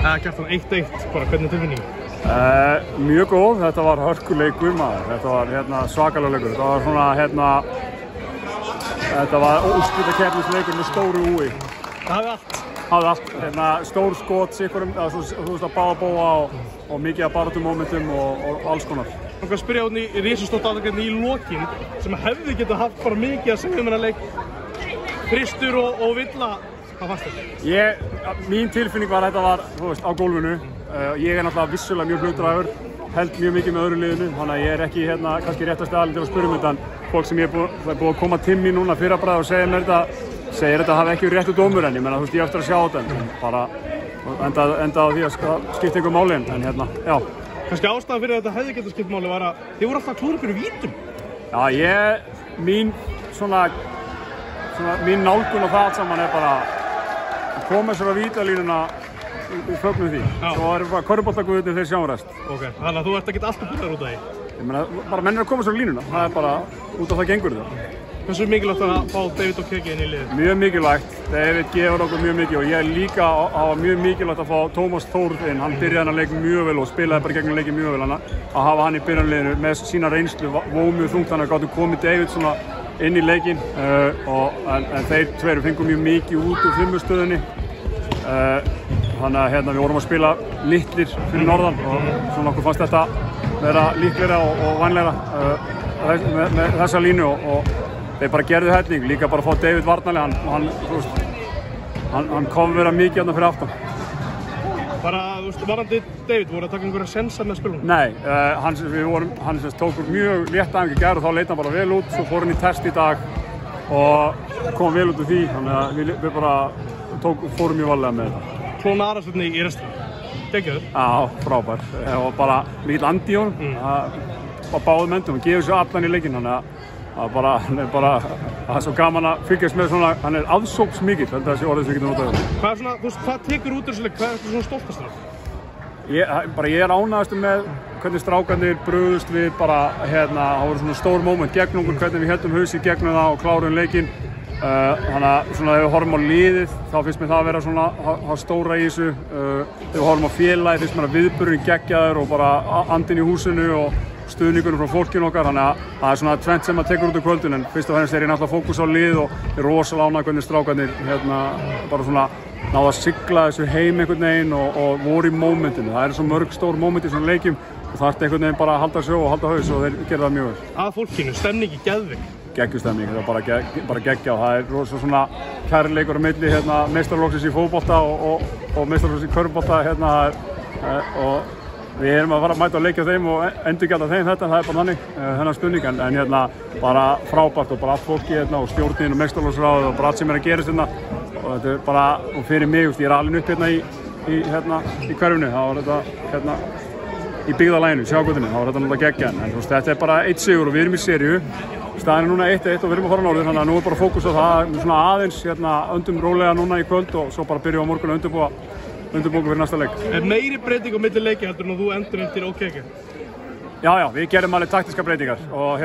Kjartan, 1-1, bara hvernig tilfinning? Mjög góð, þetta var hörkuleikur maður, þetta var svakalega leikur, þetta var svona þetta var úrslitakeppnisleikur með stóru úi. Það hafði allt? Hafði allt, stór skot, sikkurum, þú veist að báða bóa og mikið af baráttumomentum og alls konar. Ég vil spyrja út í risastórt aðeins í lokin sem hefði getað haft bara mikið að segja þennan leik. Kristur og Villa, hvað fannst þetta? Mín tilfinning var að þetta var, þú veist, á gólfinu. Ég náttúrulega vissulega mjög hlutdrægur, held mjög mikið með öðru liðinu, þannig að ég ekki kannski réttast aðalinn til að spyrja þetta, en fólk sem ég er búið að koma til mín núna fyrra bræð og segir þetta hafi ekki réttu dómur en ég menna, þú veist, ég eftir að sjá þetta, bara enda á því að skipta einhver máli, en já. Kannski ástæðan fyrir að þetta hefði getað skipt máli var að þið voru alltaf að klúra fyrir vítum. Já, mín nálgun og það allt saman bara að koma sér á vítalínuna í fögnum því. Svo bara körfuboltaguðirnir þeir sjáum rest. Ok, þannig að þú ert að geta alltaf búið út af því? Ég meina, bara menn að koma sér á línuna, það bara út af það gengur það. Hversu mikilvægt að fá David og Keke inn í liðið? Mjög mikilvægt. David gefur okkur mjög mikið og ég líka hafa mjög mikilvægt að fá Tómas Þórð inn. Hann byrjaði hann að leika mjög vel og spilaði bara gegnum leikinn mjög vel að hafa hann í byrjanliðinu með sína reynslu mjög þungt þannig að gátum komið David svona inn í leikinn en þeir tveir fengu mjög mikið út úr fimmstöðunni. Þannig að við vorum að spila litlir fyrir norðan og svona okkur fannst þetta vera líklegra og vænlegra með þessa línu og þeir bara gerðu helling, líka bara að fá David varnarlega, hann kom vera mikið hérna fyrir aftan. Bara, þú veist, varandi David, voru að taka einhverja sensa með spilunum? Nei, hann tók mjög létt æfingu í gær og þá leit hann bara vel út, svo fór hann í test í dag og kom vel út úr því, þannig að við bara fórum mjög varlega með þetta. Klóna Ararsvöldni í restina, geggjaður? Já, frábær, og bara mikill andi í honum, bara báðum endum, hann gefur sér allan í leikinn, þannig að það er svo gaman að fylgjast með svona, hann er aðsóknsmikill, held að það sé orðið sem við getum notað. Hvað tekur út þessu leik, hvað er þetta svona stoltastur af? Ég er ánægðastur með hvernig strákarnir brugðust við það voru svona stór moment gegn okkur, hvernig við héldum hausinn gegnum það og kláruðum leikinn. Þannig að svona ef við horfum á liðið, þá finnst mér það að vera svona stóra í þessu. Ef við horfum á félagið, finnst mér að viðburðurinn geggjaður og bara andinn í húsinu og stuðningunum frá fólkinu okkar, þannig að það er svona tvennt sem að tekur út úr kvöldin, en fyrst og fremst er ég náttúrulega fókus á lið og ég er rosalega ánægður hvernig strákarnir bara svona náðu að sigla þessu heim einhvern veginn og voru í mómentinu. Það eru svo mörg stór móment í svona leikjum og það ert einhvern veginn bara að halda sjó og halda haus og þeir gera það mjög vel. Að fólkinu, stemningi, geðvik? Geggjustemning, það er bara geggja og það er rosa svona kærleikur á milli meistaraflokksins í fótbolta og meistaraflokksins í körfubolta og við erum að fara að mæta að leikja þeim og endurgjalda þeim þetta, það er bara þannig, þennan stuðning, en bara frábært og bara allt fólki og stjórnin og meistaraflokksráðið og bara allt sem er að gerast og þetta er bara, og fyrir mig, ég er alveg upp í hverfinu, þá var þetta í byggðarlaginu, sjágötunni, þá var þetta náttúrulega geggja, en þetta er bara 1 sigur og við erum í seríu, staðan er núna 1-1 og við erum að fara norður, þannig að nú er bara fókus á það, svona aðeins öndum rólega núna í kvöld og svo bara byrjum á morgun að undirbúa fyrir næsta leik. Er meiri breyting á milli leiki heldur en þú endur til OKK? Já, við gerum alveg taktiska breytingar og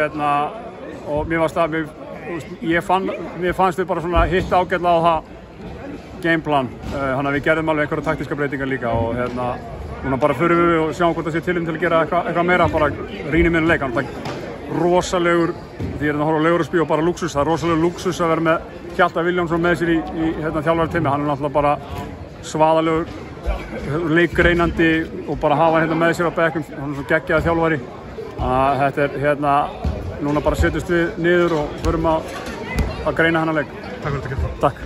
mér fannst það, mér fannst við bara svona hitt ágætlega á það gameplan, þannig að við gerum alveg einhverja taktiska breytingar líka og núna bara förum við og sjáum hvort það sé tilefni til að gera eitthvað meira, bara rýnum inn í leik, rosalegur, því að horfa á Leigursby og bara luxus, það er rosalegur luxus að vera með Hjalta Viljámsson með sér í þjálfarteimi, hann er náttúrulega bara svaðalegur, leikgreinandi og bara hafa hann með sér á bekknum, hann er svo geggjaður þjálfari að þetta er núna bara setjumst við niður og förum að greina hann að leik. Takk fyrir þetta. Takk.